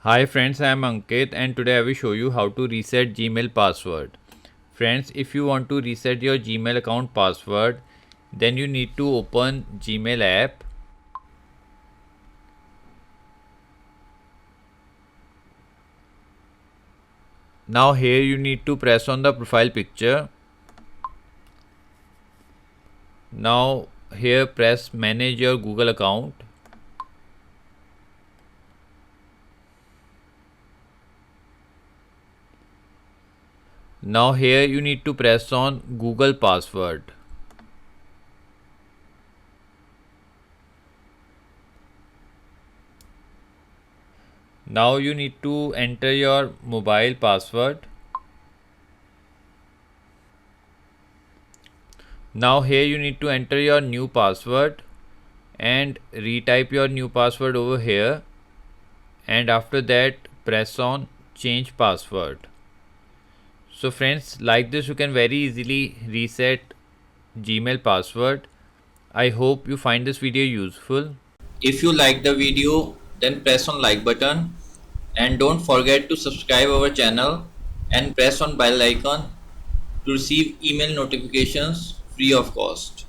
Hi friends, I am Ankit and today I will show you how to reset Gmail password. Friends, if you want to reset your Gmail account password, then you need to open Gmail app. Now here you need to press on the profile picture. Now here press manage your Google account. Now here you need to press on Google password. Now you need to enter your mobile password. Now here you need to enter your new password and retype your new password over here, and after that press on change password. So friends, like this you can very easily reset Gmail password. I hope you find this video useful. If you like the video, then press on like button and don't forget to subscribe our channel and press on bell icon to receive email notifications free of cost.